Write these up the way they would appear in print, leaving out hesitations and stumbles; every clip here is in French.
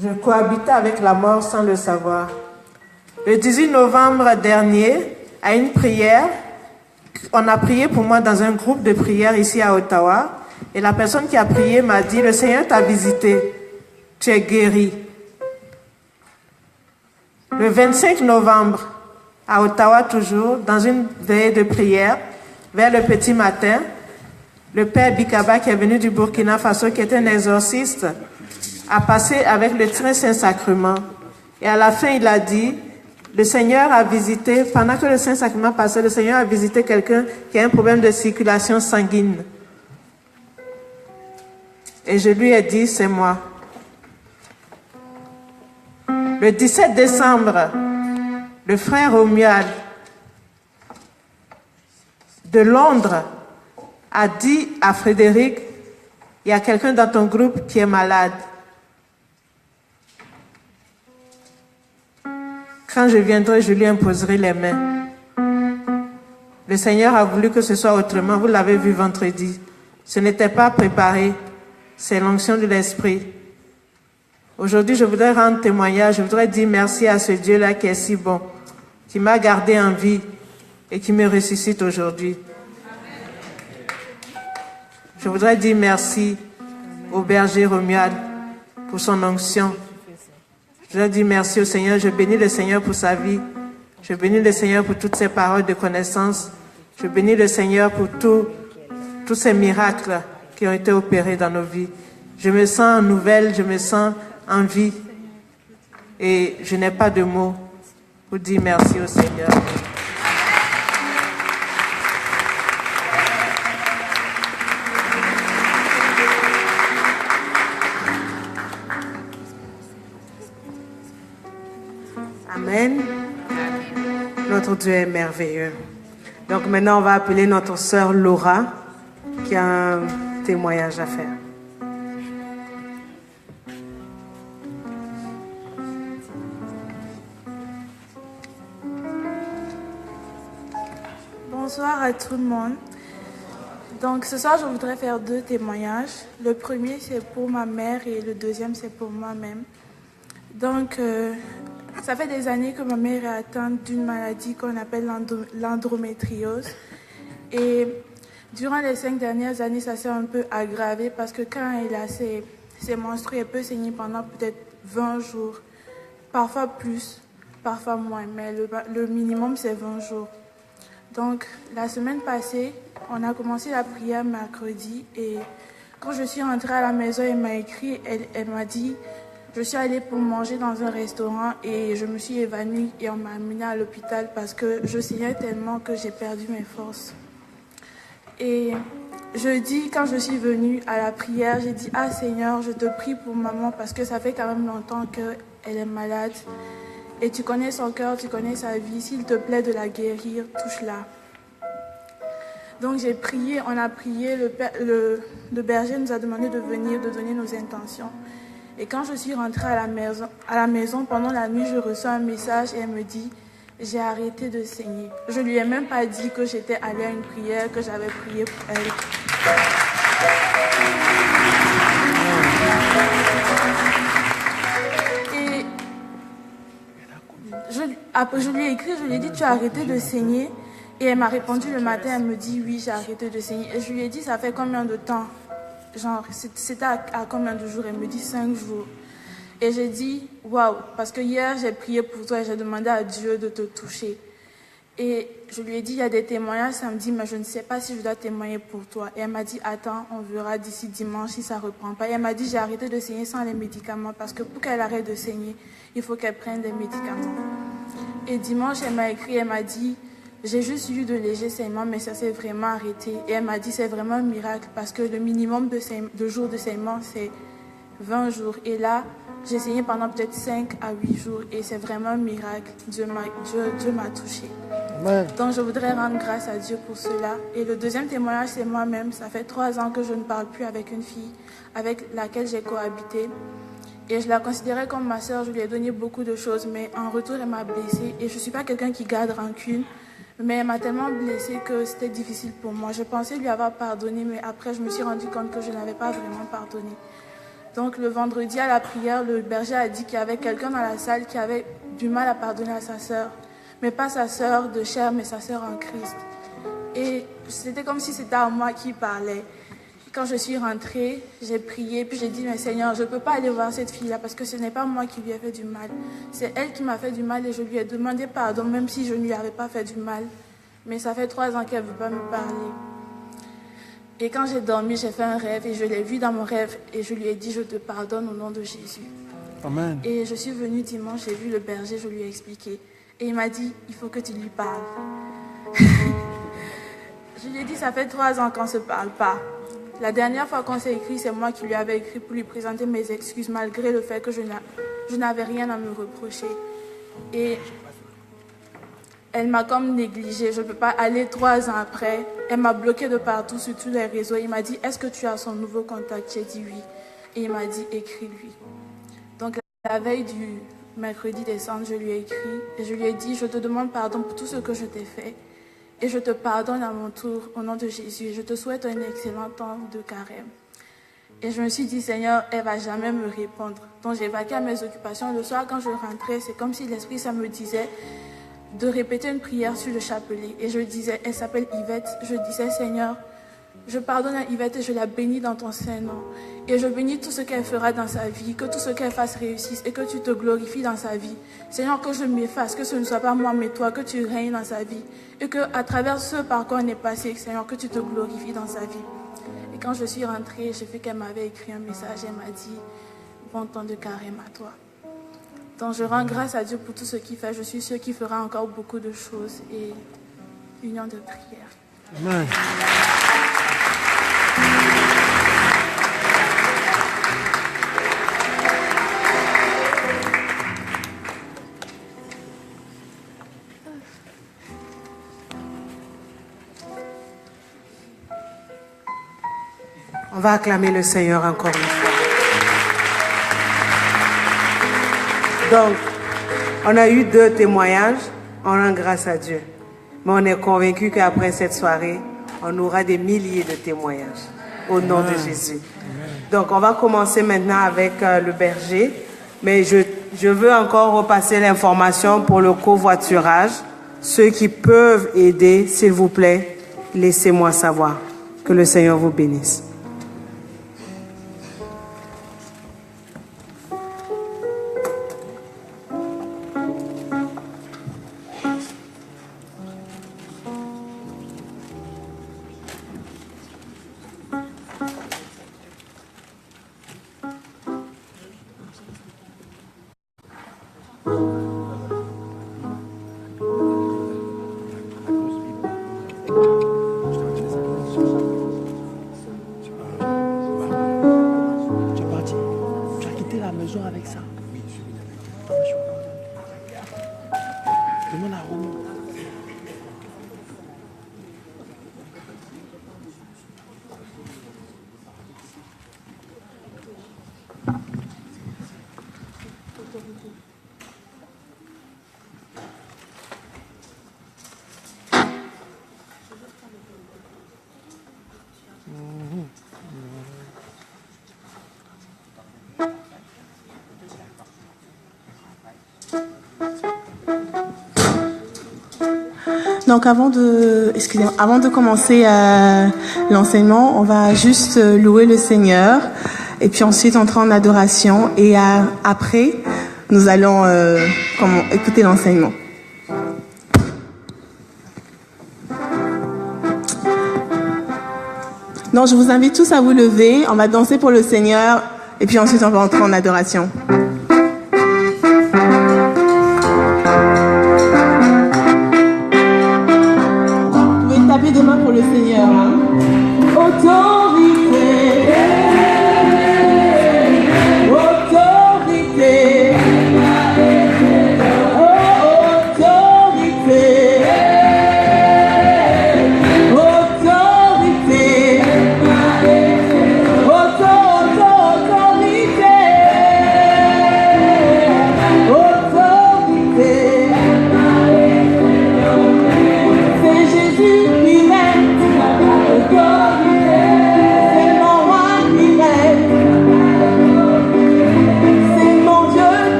Je cohabitais avec la mort sans le savoir. Le 18 novembre dernier, à une prière, on a prié pour moi dans un groupe de prière ici à Ottawa. Et la personne qui a prié m'a dit, le Seigneur t'a visité, tu es guéri. Le 25 novembre, à Ottawa toujours, dans une veillée de prière, vers le petit matin, le père Bikaba, qui est venu du Burkina Faso, qui était un exorciste, a passé avec le très Saint-Sacrement. Et à la fin, il a dit, le Seigneur a visité, pendant que le Saint-Sacrement passait, le Seigneur a visité quelqu'un qui a un problème de circulation sanguine. Et je lui ai dit, c'est moi. Le 17 décembre, le frère Romuald de Londres a dit à Frédéric, il y a quelqu'un dans ton groupe qui est malade. Quand je viendrai, je lui imposerai les mains. Le Seigneur a voulu que ce soit autrement. Vous l'avez vu vendredi. Ce n'était pas préparé. C'est l'onction de l'Esprit. Aujourd'hui, je voudrais rendre témoignage. Je voudrais dire merci à ce Dieu-là qui est si bon, qui m'a gardé en vie et qui me ressuscite aujourd'hui. Je voudrais dire merci au berger Romuald pour son onction. Je voudrais dire merci au Seigneur. Je bénis le Seigneur pour sa vie. Je bénis le Seigneur pour toutes ses paroles de connaissance. Je bénis le Seigneur pour tous ces miracles qui ont été opérés dans nos vies. Je me sens nouvelle, je me sens en vie. Et je n'ai pas de mots pour dire merci au Seigneur. Amen. Notre Dieu est merveilleux. Donc maintenant, on va appeler notre sœur Laura qui a un témoignage à faire. Bonsoir à tout le monde. Donc ce soir, je voudrais faire 2 témoignages. Le premier, c'est pour ma mère et le deuxième, c'est pour moi-même. Donc, ça fait des années que ma mère est atteinte d'une maladie qu'on appelle l'endométriose. Et durant les 5 dernières années, ça s'est un peu aggravé parce que quand elle a ses menstrues, elle peut saigner pendant peut-être 20 jours. Parfois plus, parfois moins, mais le minimum, c'est 20 jours. Donc, la semaine passée, on a commencé la prière mercredi et quand je suis rentrée à la maison, elle m'a écrit, elle m'a dit, je suis allée pour manger dans un restaurant et je me suis évanouie et on m'a amenée à l'hôpital parce que je saignais tellement que j'ai perdu mes forces. Et jeudi, quand je suis venue à la prière, j'ai dit, ah Seigneur, je te prie pour maman parce que ça fait quand même longtemps qu'elle est malade. Et tu connais son cœur, tu connais sa vie. S'il te plaît de la guérir, touche-la. Donc j'ai prié, on a prié, le berger nous a demandé de venir, de donner nos intentions. Et quand je suis rentrée à la maison, pendant la nuit, je reçois un message et elle me dit, j'ai arrêté de saigner. Je lui ai même pas dit que j'étais allée à une prière, que j'avais prié pour elle. Je lui ai écrit, je lui ai dit, tu as arrêté de saigner. Et elle m'a répondu le matin, elle me dit, oui, j'ai arrêté de saigner. Et je lui ai dit, ça fait combien de temps? Genre, c'était à combien de jours? Elle me dit 5 jours. Et j'ai dit, waouh, parce que hier, j'ai prié pour toi et j'ai demandé à Dieu de te toucher. Et je lui ai dit, il y a des témoignages samedi, mais je ne sais pas si je dois témoigner pour toi. Et elle m'a dit, attends, on verra d'ici dimanche si ça ne reprend pas. Et elle m'a dit, j'ai arrêté de saigner sans les médicaments parce que pour qu'elle arrête de saigner, il faut qu'elle prenne des médicaments. Et dimanche, elle m'a écrit, elle m'a dit, j'ai juste eu de légers saignements, mais ça s'est vraiment arrêté. Et elle m'a dit, c'est vraiment un miracle parce que le minimum de jours de saignement, c'est 20 jours. Et là, j'ai saigné pendant peut-être 5 à 8 jours et c'est vraiment un miracle. Dieu m'a touchée. Ouais. Donc je voudrais rendre grâce à Dieu pour cela. Et le deuxième témoignage, c'est moi-même. Ça fait 3 ans que je ne parle plus avec une fille avec laquelle j'ai cohabité. Et je la considérais comme ma soeur, je lui ai donné beaucoup de choses, mais en retour, elle m'a blessée. Et je ne suis pas quelqu'un qui garde rancune, mais elle m'a tellement blessée que c'était difficile pour moi. Je pensais lui avoir pardonné, mais après, je me suis rendu compte que je n'avais pas vraiment pardonné. Donc le vendredi à la prière, le berger a dit qu'il y avait quelqu'un dans la salle qui avait du mal à pardonner à sa sœur. Mais pas sa sœur de chair, mais sa sœur en Christ. Et c'était comme si c'était à moi qui parlait. Quand je suis rentrée, j'ai prié, puis j'ai dit, mais Seigneur, je ne peux pas aller voir cette fille-là parce que ce n'est pas moi qui lui ai fait du mal. C'est elle qui m'a fait du mal et je lui ai demandé pardon, même si je ne lui avais pas fait du mal. Mais ça fait 3 ans qu'elle ne veut pas me parler. Et quand j'ai dormi, j'ai fait un rêve et je l'ai vu dans mon rêve et je lui ai dit, je te pardonne au nom de Jésus. Amen. Et je suis venue dimanche, j'ai vu le berger, je lui ai expliqué. Et il m'a dit, il faut que tu lui parles. Je lui ai dit, ça fait 3 ans qu'on ne se parle pas. La dernière fois qu'on s'est écrit, c'est moi qui lui avais écrit pour lui présenter mes excuses, malgré le fait que je n'avais rien à me reprocher. Et elle m'a comme négligée. Je ne peux pas aller 3 ans après. Elle m'a bloqué de partout sur tous les réseaux. Il m'a dit, est-ce que tu as son nouveau contact? J'ai dit oui. Et il m'a dit, écris-lui. Donc la veille du mercredi décembre, je lui ai écrit et je lui ai dit, je te demande pardon pour tout ce que je t'ai fait. Et je te pardonne à mon tour au nom de Jésus. Et je te souhaite un excellent temps de carême. Et je me suis dit, Seigneur, elle ne va jamais me répondre. Donc j'ai vaqué à mes occupations. Le soir, quand je rentrais, c'est comme si l'Esprit, ça me disait de répéter une prière sur le chapelet. Et je disais, elle s'appelle Yvette. Je disais, Seigneur, je pardonne à Yvette et je la bénis dans ton Saint-Nom. Et je bénis tout ce qu'elle fera dans sa vie, que tout ce qu'elle fasse réussisse et que tu te glorifies dans sa vie. Seigneur, que je m'efface, que ce ne soit pas moi mais toi, que tu règnes dans sa vie. Et qu'à travers ce par quoi on est passé, Seigneur, que tu te glorifies dans sa vie. Et quand je suis rentrée, j'ai vu qu'elle m'avait écrit un message. Elle m'a dit, bon temps de carême à toi. Donc je rends grâce à Dieu pour tout ce qu'il fait. Je suis sûre qu'il fera encore beaucoup de choses et union de prière. Amen. On va acclamer le Seigneur encore une fois. Donc, on a eu 2 témoignages, on rend grâce à Dieu. Mais on est convaincu qu'après cette soirée, on aura des milliers de témoignages au nom de Jésus. Donc, on va commencer maintenant avec le berger. Mais je veux encore repasser l'information pour le covoiturage. Ceux qui peuvent aider, s'il vous plaît, laissez-moi savoir. Que le Seigneur vous bénisse. Donc avant de commencer l'enseignement, on va juste louer le Seigneur et puis ensuite entrer en adoration et après nous allons écouter l'enseignement. Donc je vous invite tous à vous lever, on va danser pour le Seigneur et puis ensuite on va entrer en adoration. Des mains pour le Seigneur. Hein? Autorité, autorité, autorité, autorité.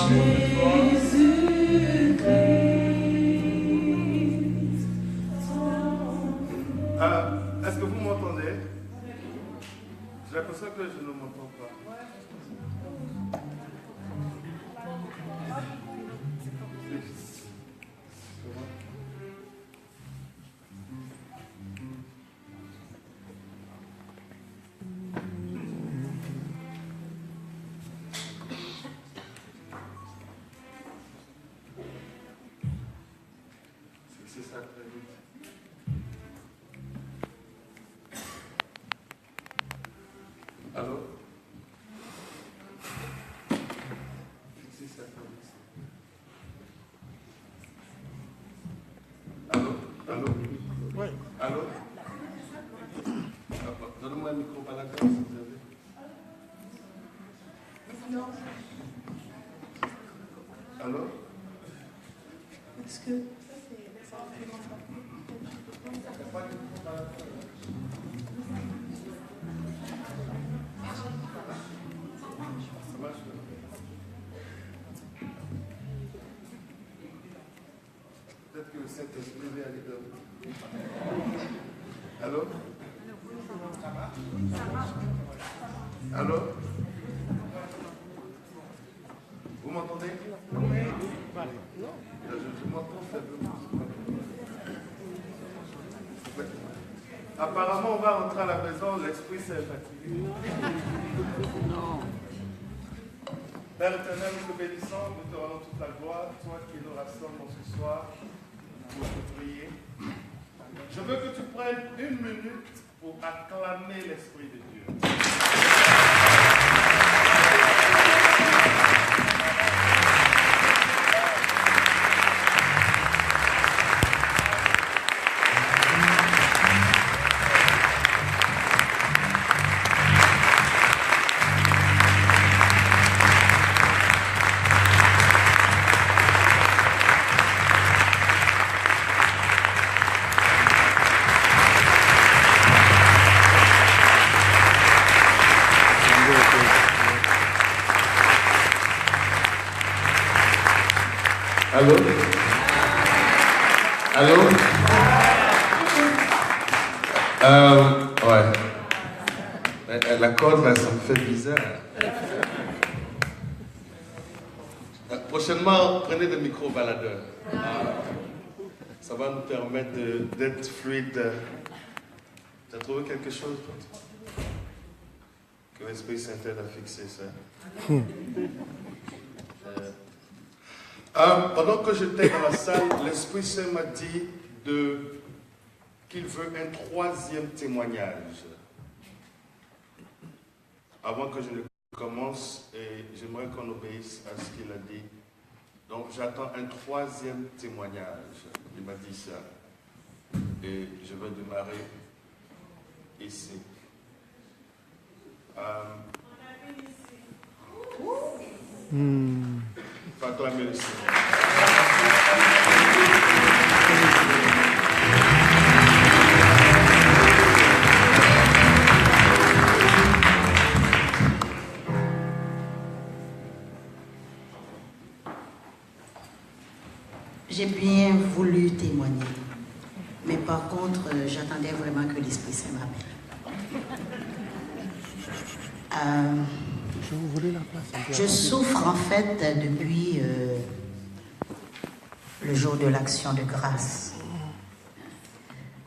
Est-ce que vous m'entendez? J'ai l'impression que je ne m'entends pas. C'est ça, très vite. Allô? Fixez ça comme ça. Allô? Allô? Oui. Allô? Donnez-moi un micro par la carte, si vous avez. Allô? Est-ce que... Peut-être que le Saint-Esprit va aller dans. Allô? Allô? Vous m'entendez? Oui. Je m'entends faiblement. Apparemment, on va rentrer à la maison, l'esprit s'est fatigué. Non. Père éternel, nous te bénissons, nous te rendons toute la gloire, toi qui nous rassembles ce soir pour te prier. Je veux que tu prennes 1 minute pour acclamer l'Esprit de Dieu. Allô? Allô? Ouais. La corde, là, ça me fait bizarre. Prochainement, prenez des micro-baladeurs. Ça va nous permettre d'être fluide. Tu as trouvé quelque chose, toi? Que l'Esprit Saint t'aide à fixer ça. Pendant que j'étais dans la salle, l'Esprit Saint m'a dit qu'il veut un 3e témoignage. Avant que je ne commence, et j'aimerais qu'on obéisse à ce qu'il a dit. Donc j'attends un 3e témoignage. Il m'a dit ça. Et je vais démarrer ici. Toi, merci. J'ai bien voulu témoigner, mais par contre, j'attendais vraiment que l'Esprit Saint m'appelle. Je souffre en fait depuis le jour de l'action de grâce.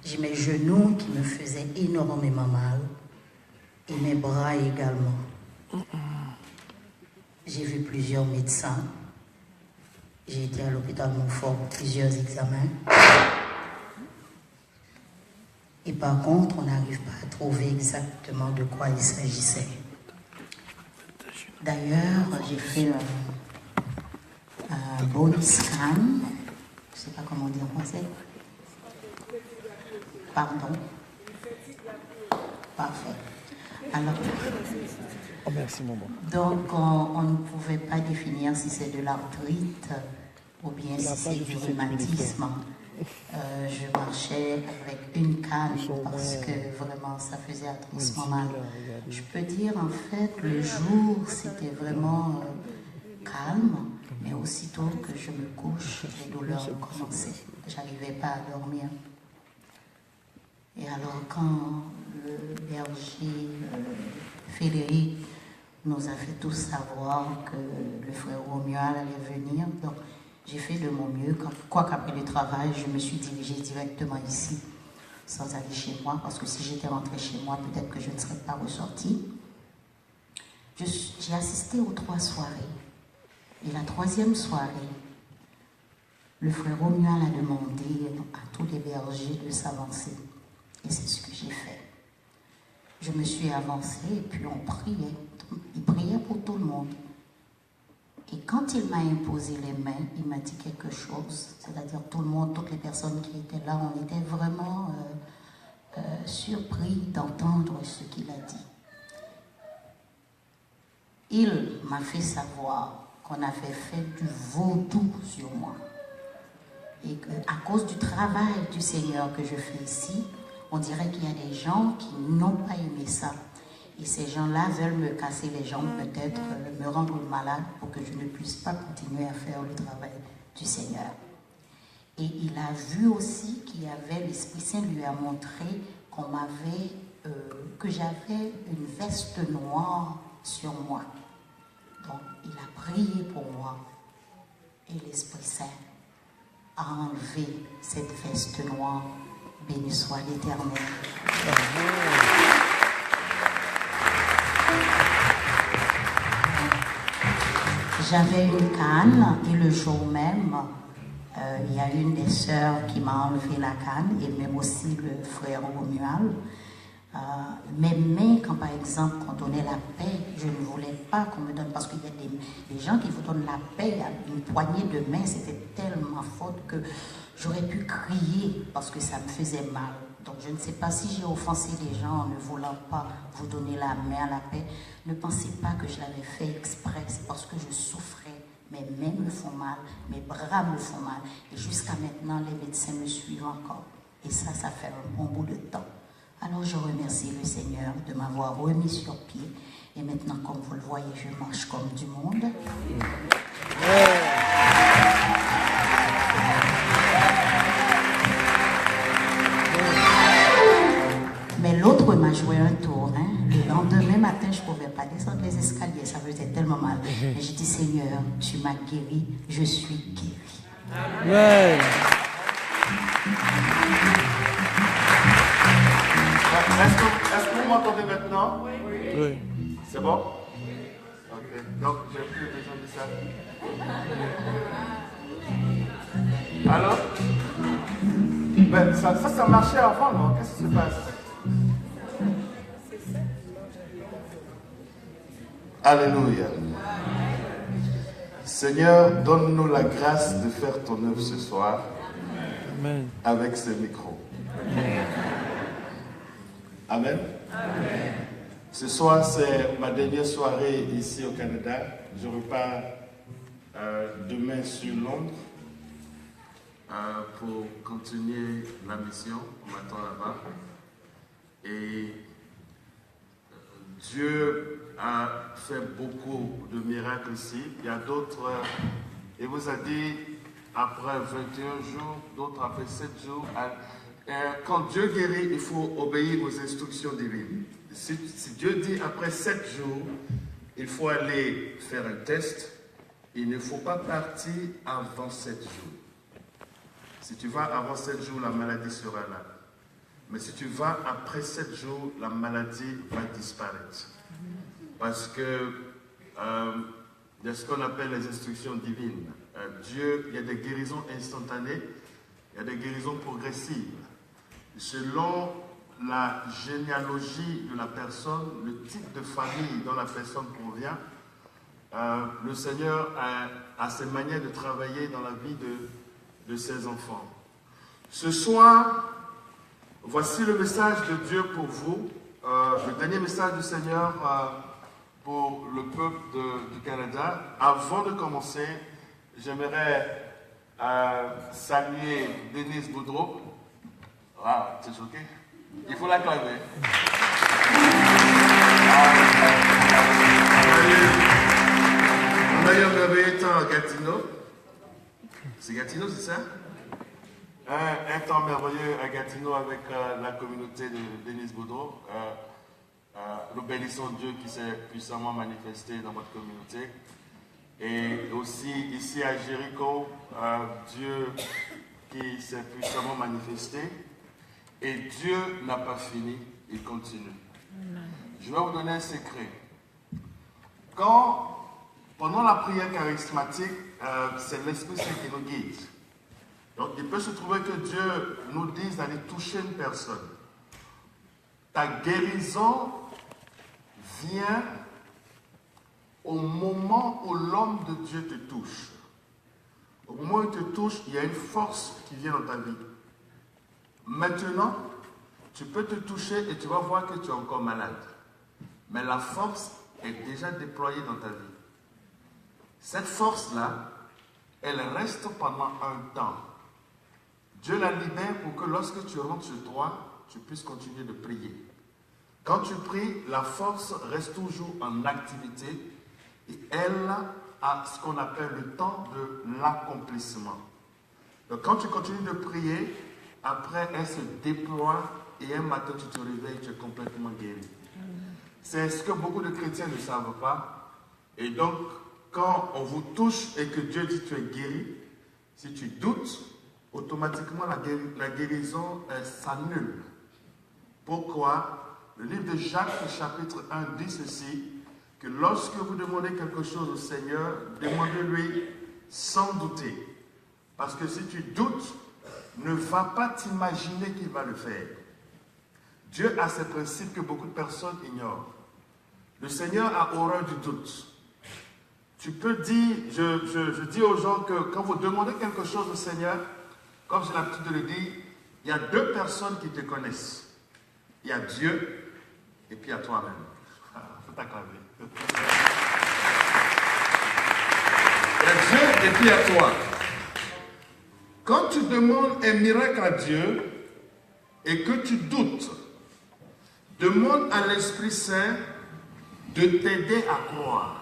J'ai mes genoux qui me faisaient énormément mal et mes bras également. J'ai vu plusieurs médecins. J'ai été à l'hôpital Montfort pour plusieurs examens. Et par contre, on n'arrive pas à trouver exactement de quoi il s'agissait. D'ailleurs, j'ai fait un bone scan. Je ne sais pas comment dire en français. Pardon. Parfait. Alors, oh, merci, maman. Donc, on ne pouvait pas définir si c'est de l'arthrite ou bien si c'est du rhumatisme. Je marchais avec une canne parce que vraiment ça faisait atrocement mal. Je peux dire en fait le jour c'était vraiment calme Mais aussitôt que je me couche, les douleurs ont commencé. Je n'arrivais pas à dormir. Et alors quand le berger Frédéric nous a fait tous savoir que le frère Romuald allait venir, donc j'ai fait de mon mieux. Quoi qu'après le travail, je me suis dirigée directement ici, sans aller chez moi, parce que si j'étais rentrée chez moi, peut-être que je ne serais pas ressortie. J'ai assisté aux 3 soirées. Et la 3e soirée, le frère Romuald a demandé à tous les bergers de s'avancer. Et c'est ce que j'ai fait. Je me suis avancée et puis on priait. Il priait pour tout le monde. Et quand il m'a imposé les mains, il m'a dit quelque chose. C'est-à-dire tout le monde, toutes les personnes qui étaient là, on était vraiment surpris d'entendre ce qu'il a dit. Il m'a fait savoir qu'on avait fait du vaudou sur moi. Et qu'à cause du travail du Seigneur que je fais ici, on dirait qu'il y a des gens qui n'ont pas aimé ça. Et ces gens-là veulent me casser les jambes, peut-être me rendre malade pour que je ne puisse pas continuer à faire le travail du Seigneur. Et il a vu aussi qu'il y avait, l'Esprit Saint lui a montré qu'on m'avait, que j'avais une veste noire sur moi. Donc il a prié pour moi et l'Esprit Saint a enlevé cette veste noire. Béni soit l'Éternel. J'avais une canne et le jour même, il y a une des sœurs qui m'a enlevé la canne et même aussi le frère Romuald. Mes mains, quand par exemple on donnait la paix, je ne voulais pas qu'on me donne, parce qu'il y a des gens qui vous donnent la paix, il y a une poignée de mains, c'était tellement faute que j'aurais pu crier parce que ça me faisait mal. Donc je ne sais pas si j'ai offensé les gens en ne voulant pas vous donner la main à la paix. Ne pensez pas que je l'avais fait exprès, c'est parce que je souffrais. Mes mains me font mal, mes bras me font mal. Et jusqu'à maintenant, les médecins me suivent encore. Et ça fait un bon bout de temps. Alors je remercie le Seigneur de m'avoir remis sur pied. Et maintenant, comme vous le voyez, je marche comme du monde. Mais l'autre m'a joué un tour. Le lendemain matin, je ne pouvais pas descendre les escaliers. Ça faisait tellement mal. Et j'ai dit, Seigneur, tu m'as guéri. Je suis guéri. Ouais. Est-ce que vous m'entendez maintenant? Oui. C'est bon? Ok. Donc, j'ai plus besoin de ça. Alors? Ben, ça marchait avant, non? Qu'est-ce qui se passe? Alléluia. Seigneur, donne-nous la grâce de faire ton œuvre ce soir. Amen. Avec ce micro. Amen. Amen. Ce soir, c'est ma dernière soirée ici au Canada. Je repars demain sur Londres pour continuer la mission. On m'attend là-bas. Et Dieu a fait beaucoup de miracles ici. Il y a d'autres. Il vous a dit, après 21 jours, d'autres après 7 jours. Quand Dieu guérit, il faut obéir aux instructions divines. Si Dieu dit après 7 jours, il faut aller faire un test, il ne faut pas partir avant 7 jours. Si tu vas avant 7 jours, la maladie sera là. Mais si tu vas après 7 jours, la maladie va disparaître. Parce que il y a ce qu'on appelle les instructions divines. Dieu, il y a des guérisons instantanées, il y a des guérisons progressives. Selon la généalogie de la personne, le type de famille dont la personne provient, le Seigneur a ses manières de travailler dans la vie de ses enfants. Ce soir, voici le message de Dieu pour vous, le dernier message du Seigneur pour le peuple du Canada. Avant de commencer, j'aimerais saluer Denise Boudreau. Waouh, t'es choqué? Il faut l'acclamer. On a eu un merveilleux temps à Gatineau. C'est Gatineau, c'est ça? Un temps merveilleux à Gatineau avec la communauté de Denise Boudreau. Nous bénissons Dieu qui s'est puissamment manifesté dans votre communauté. Et aussi ici à Jéricho, Dieu qui s'est puissamment manifesté. Et Dieu n'a pas fini, il continue. Je vais vous donner un secret. Pendant la prière charismatique, c'est l'Esprit Saint qui nous guide. Donc il peut se trouver que Dieu nous dise d'aller toucher une personne. Ta guérison vient au moment où l'homme de Dieu te touche. Au moment où il te touche, il y a une force qui vient dans ta vie. Maintenant, tu peux te toucher et tu vas voir que tu es encore malade. Mais la force est déjà déployée dans ta vie. Cette force-là, elle reste pendant un temps. Dieu la libère pour que lorsque tu rentres chez toi, tu puisses continuer de prier. Quand tu pries, la force reste toujours en activité et elle a ce qu'on appelle le temps de l'accomplissement. Donc quand tu continues de prier, après elle se déploie et un matin tu te réveilles, tu es complètement guéri. C'est ce que beaucoup de chrétiens ne savent pas. Et donc, quand on vous touche et que Dieu dit tu es guéri, si tu doutes, automatiquement la guérison s'annule. Pourquoi? Le livre de Jacques, chapitre 1, dit ceci, que lorsque vous demandez quelque chose au Seigneur, demandez-lui sans douter. Parce que si tu doutes, ne va pas t'imaginer qu'il va le faire. Dieu a ces principes que beaucoup de personnes ignorent. Le Seigneur a horreur du doute. Tu peux dire, je dis aux gens que quand vous demandez quelque chose au Seigneur, comme j'ai l'habitude de le dire, il y a deux personnes qui te connaissent. Il y a Dieu et puis il y a toi-même. Faut t'acclamer. Il y a Dieu et puis il y a toi. Quand tu demandes un miracle à Dieu et que tu doutes, demande à l'Esprit Saint de t'aider à croire.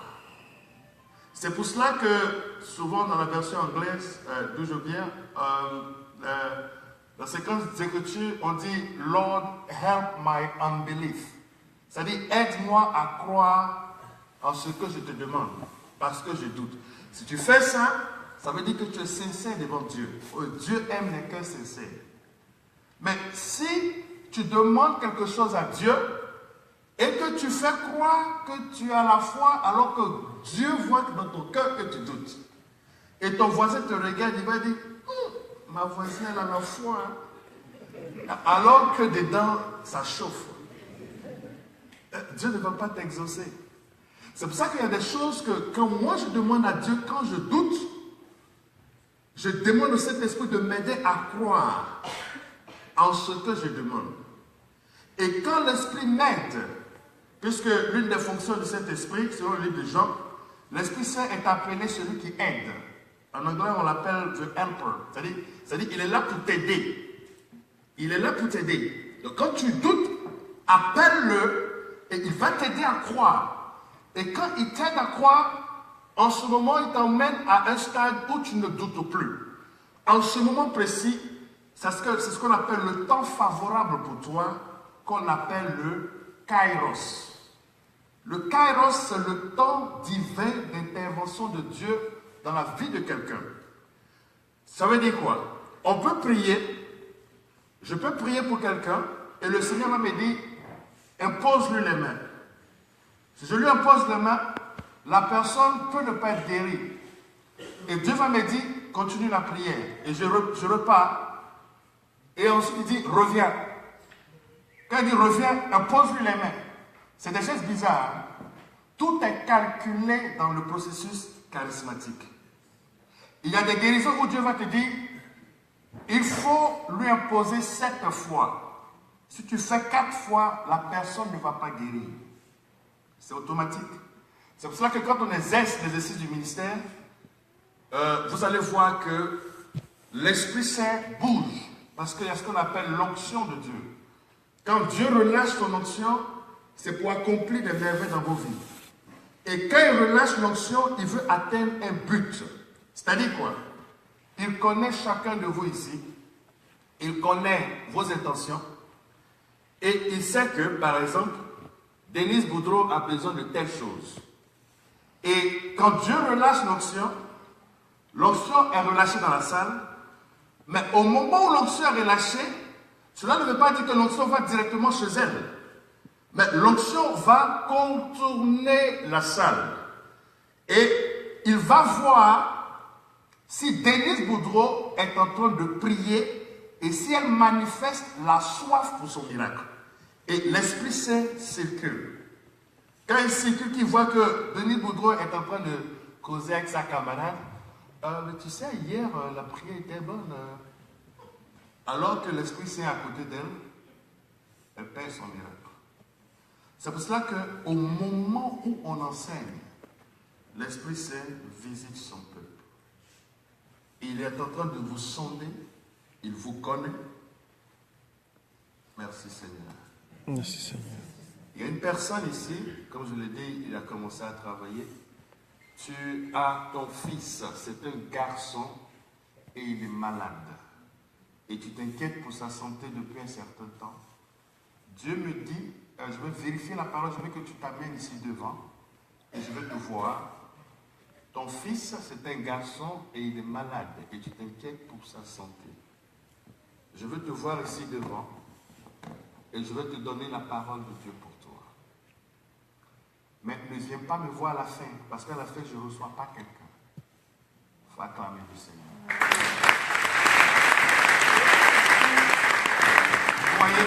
C'est pour cela que souvent dans la version anglaise d'où je viens, dans séquence d'écriture, on dit « Lord, help my unbelief ». C'est-à-dire « Aide-moi à croire en ce que je te demande, parce que je doute ». Si tu fais ça, ça veut dire que tu es sincère devant Dieu. Dieu aime les cœurs sincères. Mais si tu demandes quelque chose à Dieu et que tu fais croire que tu as la foi alors que Dieu voit dans ton cœur que tu doutes, et ton voisin te regarde, il va dire ma voisine elle a la foi, hein? Alors que dedans ça chauffe. Dieu ne va pas t'exaucer. C'est pour ça qu'il y a des choses que moi je demande à Dieu quand je doute. Je demande au Saint-Esprit de m'aider à croire en ce que je demande. Et quand l'Esprit m'aide, puisque l'une des fonctions du Saint-Esprit, selon le livre de Jean, l'Esprit Saint est appelé celui qui aide. En anglais, on l'appelle the helper. C'est-à-dire qu'il est là pour t'aider. Il est là pour t'aider. Donc quand tu doutes, appelle-le et il va t'aider à croire. Et quand il t'aide à croire, en ce moment, il t'emmène à un stade où tu ne doutes plus. En ce moment précis, c'est ce qu'on appelle le temps favorable pour toi, qu'on appelle le kairos. Le kairos, c'est le temps divin d'intervention de Dieu dans la vie de quelqu'un. Ça veut dire quoi? On peut prier, je peux prier pour quelqu'un, et le Seigneur va me dire, impose-lui les mains. Si je lui impose les mains, la personne peut ne pas être guérie. Et Dieu va me dire, continue la prière. Et je repars. Et ensuite il dit, reviens. Quand il dit reviens, impose-lui les mains. C'est des choses bizarres. Hein? Tout est calculé dans le processus charismatique. Il y a des guérisons où Dieu va te dire, il faut lui imposer 7 fois. Si tu fais 4 fois, la personne ne va pas guérir. C'est automatique. C'est pour cela que quand on exerce l'exercice du ministère, vous allez voir que l'Esprit Saint bouge. Parce qu'il y a ce qu'on appelle l'onction de Dieu. Quand Dieu relâche son onction, c'est pour accomplir des merveilles dans vos vies. Et quand il relâche l'onction, il veut atteindre un but. C'est-à-dire quoi? Il connaît chacun de vous ici. Il connaît vos intentions. Et il sait que, par exemple, Denise Boudreau a besoin de telle chose. Et quand Dieu relâche l'onction est relâchée dans la salle. Mais au moment où l'onction est relâchée, cela ne veut pas dire que l'onction va directement chez elle. Mais l'onction va contourner la salle. Et il va voir si Denise Boudreau est en train de prier et si elle manifeste la soif pour son miracle. Et l'Esprit Saint circule. Quand il circule, qu'il voit que Denise Boudreau est en train de causer avec sa camarade, mais tu sais, hier, la prière était bonne. Alors que l'Esprit Saint est à côté d'elle, elle perd son miracle. C'est pour cela qu'au moment où on enseigne, l'Esprit Saint visite son peuple. Il est en train de vous sonder, il vous connaît. Merci Seigneur. Merci Seigneur. Il y a une personne ici, comme je l'ai dit, il a commencé à travailler. Tu as ton fils, c'est un garçon et il est malade. Et tu t'inquiètes pour sa santé depuis un certain temps. Dieu me dit, je veux vérifier la parole, je veux que tu t'amènes ici devant et je veux te voir. Ton fils, c'est un garçon et il est malade et tu t'inquiètes pour sa santé. Je veux te voir ici devant et je veux te donner la parole de Dieu pour toi. Mais ne viens pas me voir à la fin, parce qu'à la fin, je ne reçois pas quelqu'un. Il faut acclamer le Seigneur. Vous voyez,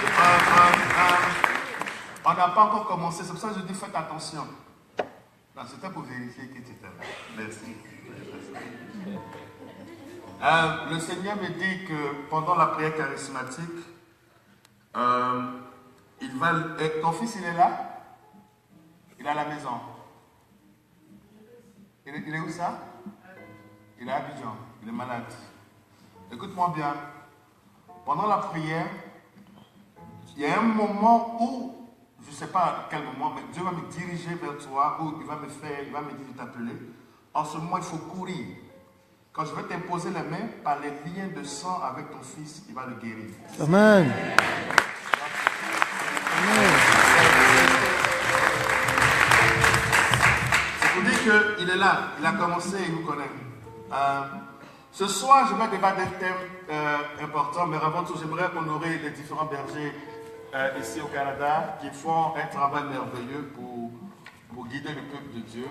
on n'a pas encore commencé, c'est pour ça que je dis faites attention. Non, c'était pour vérifier que tu étais là. Merci. Le Seigneur me dit que pendant la prière charismatique, ton fils il est là? Il est à la maison. Il est où ça? Il est à Abidjan. Il est malade. Écoute-moi bien. Pendant la prière, il y a un moment où, je ne sais pas à quel moment, mais Dieu va me diriger vers toi, ou il va me dire de t'appeler. En ce moment, il faut courir. Quand je vais t'imposer les mains, par les liens de sang avec ton fils, il va le guérir. Amen. C'est pour dire qu'il est là, il a commencé, il vous connaît. Ce soir, je vais débattre d'un thème important, mais avant tout, j'aimerais honorer les différents bergers ici au Canada qui font un travail merveilleux pour guider le peuple de Dieu.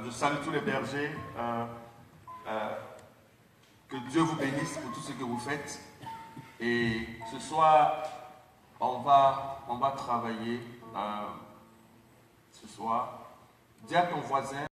Je salue tous les bergers. Que Dieu vous bénisse pour tout ce que vous faites. Et ce soir, on va travailler. Ce soir, dis à ton voisin.